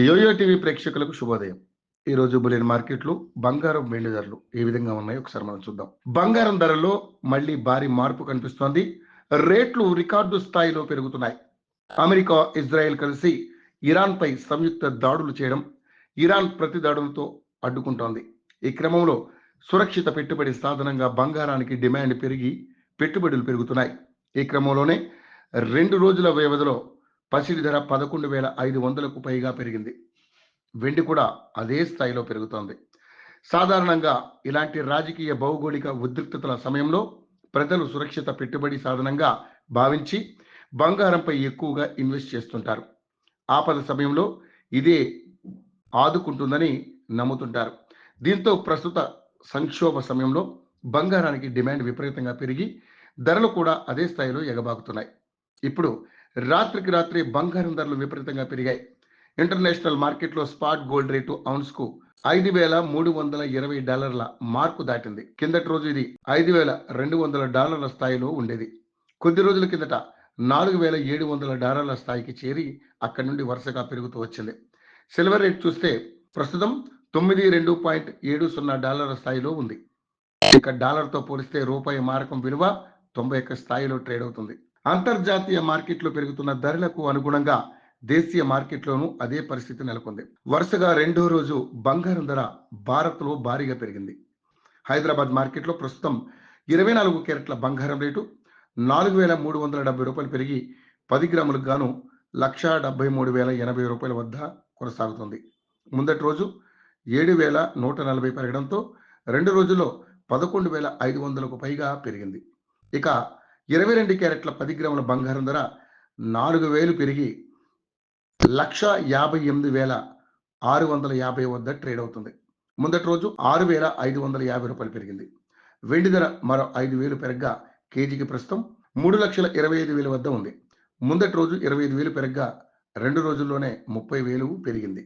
Yo-yo TV ప్రేక్షకులకు శుభోదయం. ఈరోజు బులియన్ మార్కెట్లు బంగారం వెండి ధరలు ఏ విధంగా ఉన్నాయో ఒకసారి మనం చూద్దాం. బంగారం ధరల్లో మళ్ళీ భారీ మార్పు కనిపిస్తోంది. రేట్లు రికార్డు స్థాయిలో పెరుగుతున్నాయి. అమెరికా, ఇజ్రాయెల్ కలిసి ఇరాన్పై సంయుక్త దాడులు చేయడం, ఇరాన్ ప్రతి దాడులతో అడ్డుకుంటోంది. ఈ క్రమంలో సురక్షిత పెట్టుబడి సాధనంగా బంగారానికి డిమాండ్ పెరిగి పెట్టుబడులు పెరుగుతున్నాయి. ఈ క్రమంలోనే 2 రోజుల వ్యవధిలో పసిడి ధర 11,500కు పైగా పెరిగింది. వెండి కూడా అదే స్థాయిలో పెరుగుతోంది. సాధారణంగా ఇలాంటి రాజకీయ భౌగోళిక ఉద్రిక్తతల సమయంలో ప్రజలు సురక్షిత పెట్టుబడి సాధనంగా భావించి బంగారంపై ఎక్కువగా ఇన్వెస్ట్ చేస్తుంటారు. ఆపద సమయంలో ఇదే ఆదుకుంటుందని నమ్ముతుంటారు. దీంతో ప్రస్తుత సంక్షోభ సమయంలో బంగారానికి డిమాండ్ విపరీతంగా పెరిగి ధరలు కూడా అదే స్థాయిలో ఎగబాకుతున్నాయి. ఇప్పుడు రాత్రికి రాత్రి బంగారం ధరలు విపరీతంగా పెరిగాయి. ఇంటర్నేషనల్ మార్కెట్లో స్పాట్ గోల్డ్ రేటు ఔన్స్కు $5,320 మార్కు దాటింది. కిందటి రోజు ఇది $5,200 స్థాయిలో ఉండేది. కొద్ది రోజుల కిందట $4,700 స్థాయికి చేరి అక్కడి నుండి వరుసగా పెరుగుతూ వచ్చింది. సిల్వర్ రేట్ చూస్తే ప్రస్తుతం $92.70 స్థాయిలో ఉంది. ఇక డాలర్తో పోలిస్తే రూపాయి మారకం విలువ 91 స్థాయిలో ట్రేడ్ అవుతుంది. అంతర్జాతీయ మార్కెట్లో పెరుగుతున్న ధరలకు అనుగుణంగా దేశీయ మార్కెట్లోనూ అదే పరిస్థితి నెలకొంది. వరుసగా రెండో రోజు బంగారం ధర భారత్లో భారీగా పెరిగింది. హైదరాబాద్ మార్కెట్లో ప్రస్తుతం 24 క్యారెట్ల బంగారం రేటు $4,370 పెరిగి 10 గ్రాములకు గాను $1,73,080 వద్ద కొనసాగుతుంది. ముందటి రోజు 7,140 పెరగడంతో 2 రోజుల్లో 11,500కు పైగా పెరిగింది. ఇక 22 క్యారెట్ల 10 గ్రాముల బంగారం ధర 4,000 పెరిగి 1,58,650 వద్ద ట్రేడ్ అవుతుంది. ముందటి రోజు 6,550 పెరిగింది. వెండి ధర మరో 5,000 పెరగ్గా కేజీకి ప్రస్తుతం 3,25,000 వద్ద ఉంది. ముందటి రోజు 25,000 పెరగ్గా 2 రోజుల్లోనే 30,000 పెరిగింది.